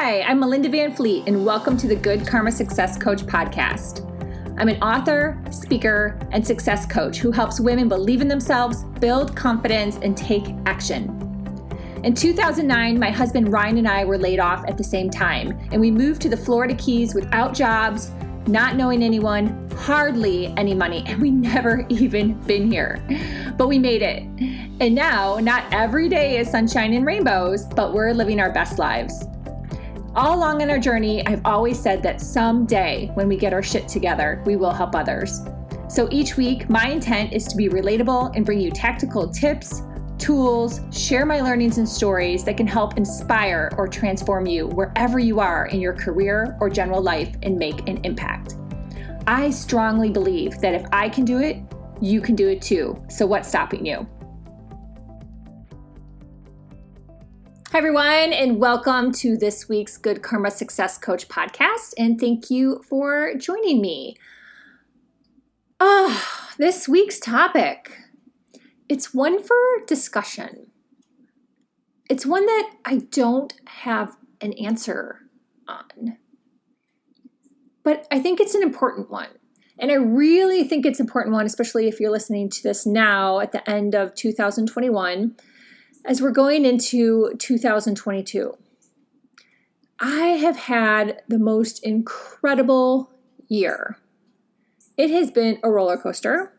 Hi, I'm Melinda Van Fleet, and welcome to the Good Karma Success Coach podcast. I'm an author, speaker, and success coach who helps women believe in themselves, build confidence, and take action. In 2009, my husband Ryan and I were laid off at the same time, and we moved to the Florida Keys without jobs, not knowing anyone, hardly any money, and we never even been here. But we made it. And now, not every day is sunshine and rainbows, but we're living our best lives. All along in our journey, I've always said that someday when we get our shit together, we will help others. So each week, my intent is to be relatable and bring you tactical tips, tools, share my learnings and stories that can help inspire or transform you wherever you are in your career or general life and make an impact. I strongly believe that if I can do it, you can do it too. So what's stopping you? Hi, everyone, and welcome to this week's Good Karma Success Coach podcast, and thank you for joining me. This week's topic, it's one for discussion. It's one that I don't have an answer on, but I think it's an important one, and I really think it's an important one, especially if you're listening to this now at the end of 2021, as we're going into 2022. I have had the most incredible year. It has been a roller coaster.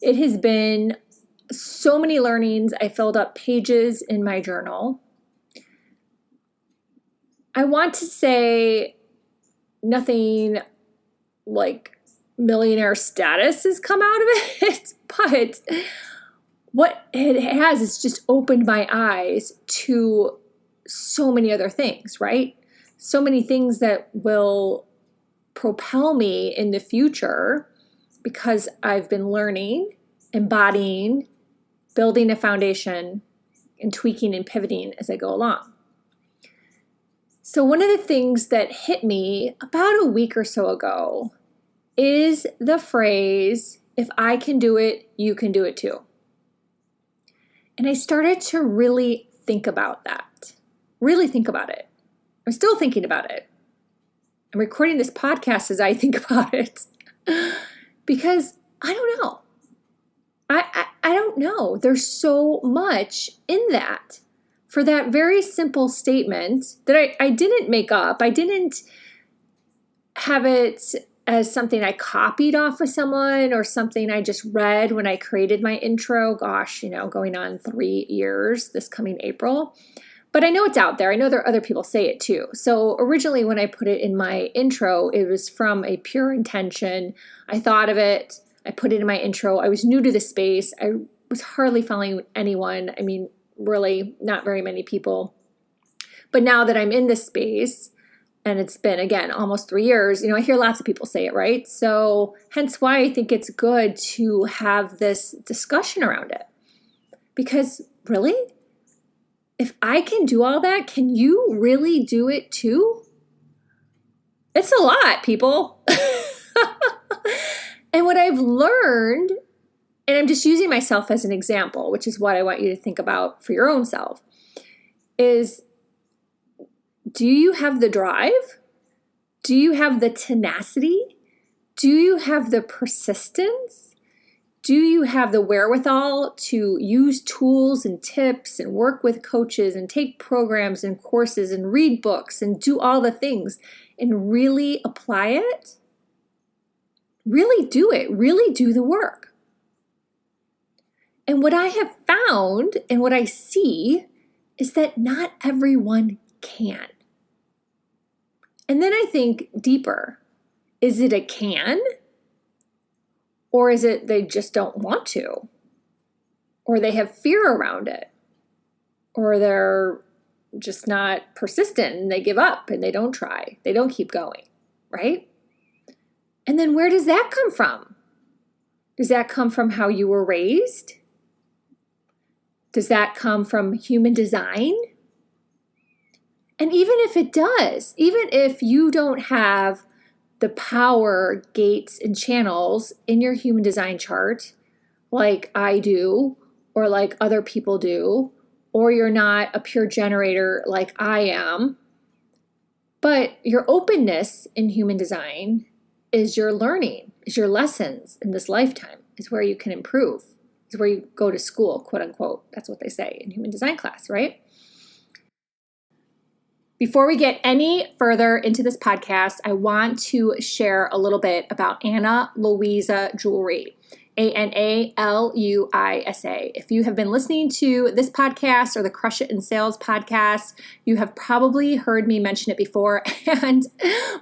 It has been so many learnings. I filled up pages in my journal. I want to say nothing like millionaire status has come out of it, but what it has is just opened my eyes to so many other things, right? So many things that will propel me in the future because I've been learning, embodying, building a foundation, and tweaking and pivoting as I go along. So one of the things that hit me about a week or so ago is the phrase, if I can do it, you can do it too. And I started to really think about that, really think about it. I'm still thinking about it. I'm recording this podcast as I think about it because I don't know. I don't know. There's so much in that for that very simple statement that I didn't make up. I didn't have it as something I copied off of someone or something I just read when I created my intro. Gosh, going on 3 years this coming April. But I know it's out there. I know there are other people say it too. So originally when I put it in my intro, it was from a pure intention. I thought of it. I put it in my intro. I was new to the space. I was hardly following anyone. I mean, really not very many people. But now that I'm in this space, and it's been, again, almost 3 years, I hear lots of people say it, right? So hence why I think it's good to have this discussion around it. Because really, if I can do all that, can you really do it too? It's a lot, people. And what I've learned, and I'm just using myself as an example, which is what I want you to think about for your own self, is do you have the drive? Do you have the tenacity? Do you have the persistence? Do you have the wherewithal to use tools and tips and work with coaches and take programs and courses and read books and do all the things and really apply it? Really do it. Really do the work. And what I have found and what I see is that not everyone can. And then I think deeper, is it a can? Or is it they just don't want to? Or they have fear around it? Or they're just not persistent and they give up and they don't try. They don't keep going, right? And then where does that come from? Does that come from how you were raised? Does that come from human design? And even if it does, even if you don't have the power gates and channels in your human design chart like I do, or like other people do, or you're not a pure generator like I am, But your openness in human design is your learning, is your lessons in this lifetime, is where you can improve, is where you go to school, quote unquote. That's what they say in human design class, right? Before we get any further into this podcast, I want to share a little bit about Ana Luisa Jewelry, ANALUISA. If you have been listening to this podcast or the Crush It in Sales podcast, you have probably heard me mention it before, and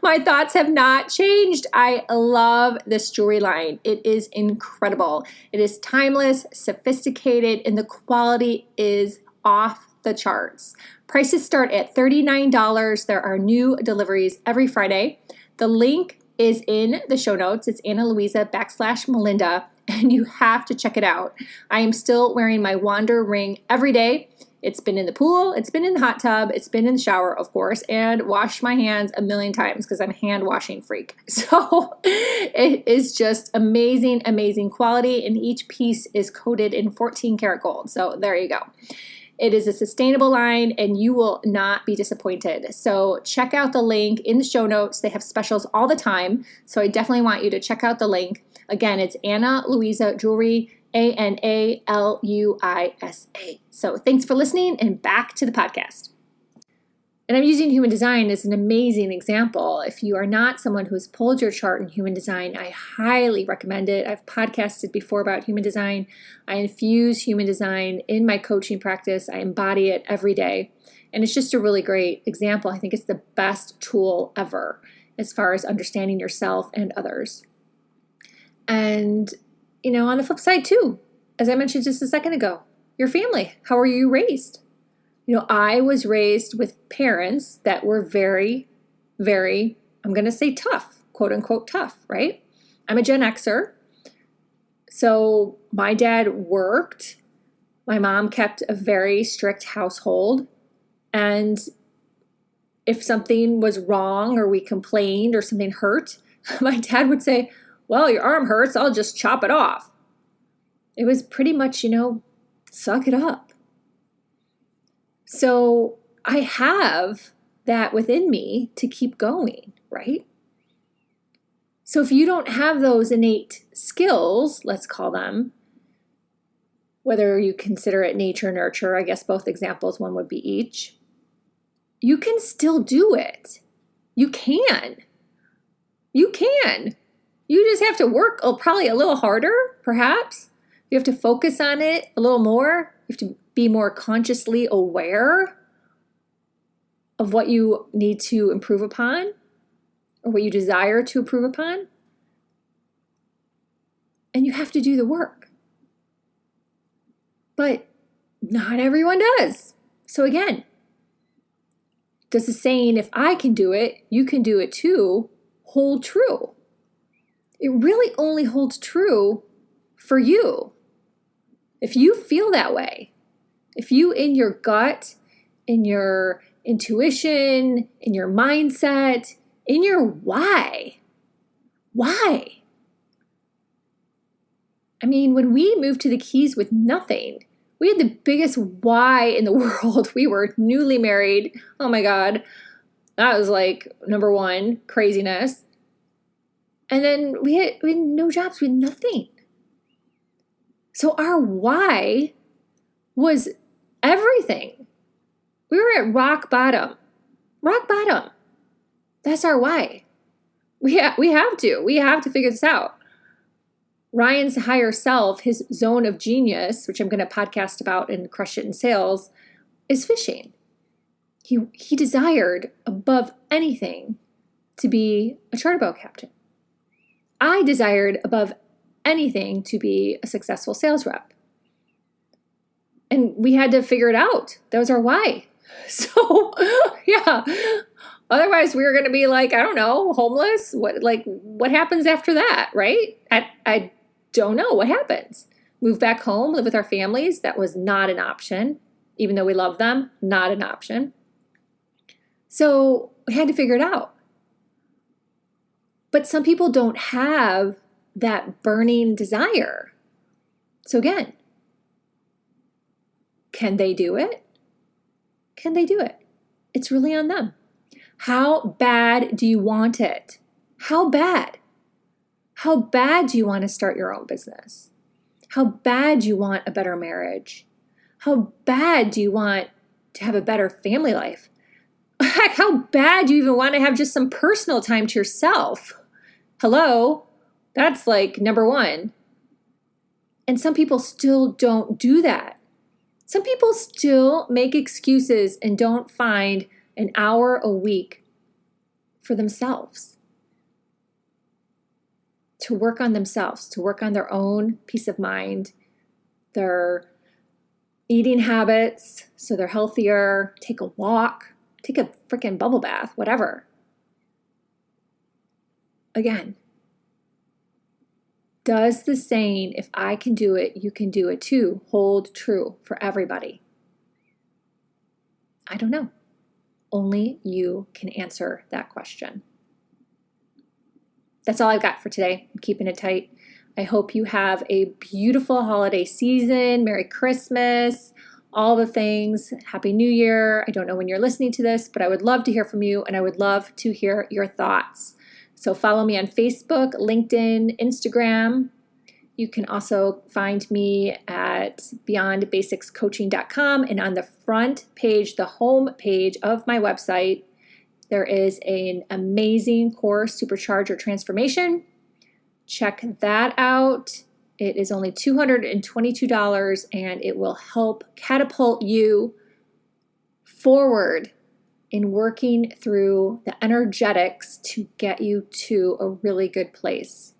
my thoughts have not changed. I love this jewelry line. It is incredible. It is timeless, sophisticated, and the quality is off the charts. Prices start at $39. There are new deliveries every Friday. The link is in the show notes. It's Analuisa/Melinda, and you have to check it out. I am still wearing my Wander ring every day. It's been in the pool, it's been in the hot tub, it's been in the shower, of course, and washed my hands a million times because I'm a hand washing freak. So it is just amazing, amazing quality, and each piece is coated in 14 karat gold. So there you go. It is a sustainable line, and you will not be disappointed. So check out the link in the show notes. They have specials all the time, so I definitely want you to check out the link. Again, it's Ana Luisa Jewelry, ANALUISA. So thanks for listening, and back to the podcast. And I'm using human design as an amazing example. If you are not someone who's pulled your chart in human design, I highly recommend it. I've podcasted before about human design. I infuse human design in my coaching practice. I embody it every day. And it's just a really great example. I think it's the best tool ever as far as understanding yourself and others. And, on the flip side too, as I mentioned just a second ago, your family. How were you raised? I was raised with parents that were very, very, I'm going to say tough, quote unquote tough, right? I'm a Gen Xer. So my dad worked. My mom kept a very strict household. And if something was wrong or we complained or something hurt, my dad would say, well, your arm hurts, I'll just chop it off. It was pretty much, suck it up. So I have that within me to keep going, right? So if you don't have those innate skills, let's call them, whether you consider it nature, nurture, I guess both examples, one would be each, you can still do it. You can. You can. You just have to work probably a little harder, perhaps. You have to focus on it a little more. You have to be more consciously aware of what you need to improve upon or what you desire to improve upon. And you have to do the work. But not everyone does. So again, does the saying, if I can do it, you can do it too, hold true? It really only holds true for you. If you feel that way, if you in your gut, in your intuition, in your mindset, in your why? I mean, when we moved to the Keys with nothing, we had the biggest why in the world. We were newly married. Oh my God. That was like number one, craziness. And then we had no jobs, we had nothing. So our why was everything. We were at rock bottom. Rock bottom. That's our why. We have to figure this out. Ryan's higher self, his zone of genius, which I'm going to podcast about in Crush It in Sales, is fishing. He desired above anything to be a charter boat captain. I desired above anything to be a successful sales rep. And we had to figure it out. That was our why. So, yeah. Otherwise, we were going to be like, I don't know, homeless. What happens after that, right? I don't know what happens. Move back home, live with our families. That was not an option. Even though we love them, not an option. So we had to figure it out. But some people don't have that burning desire. So again, can they do it? Can they do it? It's really on them. How bad do you want it? How bad? How bad do you want to start your own business? How bad do you want a better marriage? How bad do you want to have a better family life? Heck, how bad do you even want to have just some personal time to yourself? Hello? That's like number one. And some people still don't do that. Some people still make excuses and don't find an hour a week for themselves, to work on themselves, to work on their own peace of mind, their eating habits so they're healthier, take a walk, take a freaking bubble bath, whatever. Again, does the saying, if I can do it, you can do it too, hold true for everybody? I don't know. Only you can answer that question. That's all I've got for today. I'm keeping it tight. I hope you have a beautiful holiday season. Merry Christmas, all the things. Happy New Year. I don't know when you're listening to this, but I would love to hear from you, and I would love to hear your thoughts. So follow me on Facebook, LinkedIn, Instagram. You can also find me at beyondbasicscoaching.com, and on the front page, the home page of my website, there is an amazing course, Supercharge Your Transformation. Check that out. It is only $222, and it will help catapult you forward in working through the energetics to get you to a really good place.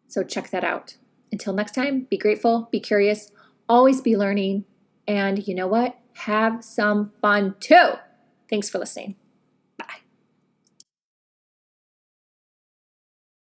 So check that out. Until next time, be grateful, be curious, always be learning, and you know what? Have some fun too. Thanks for listening.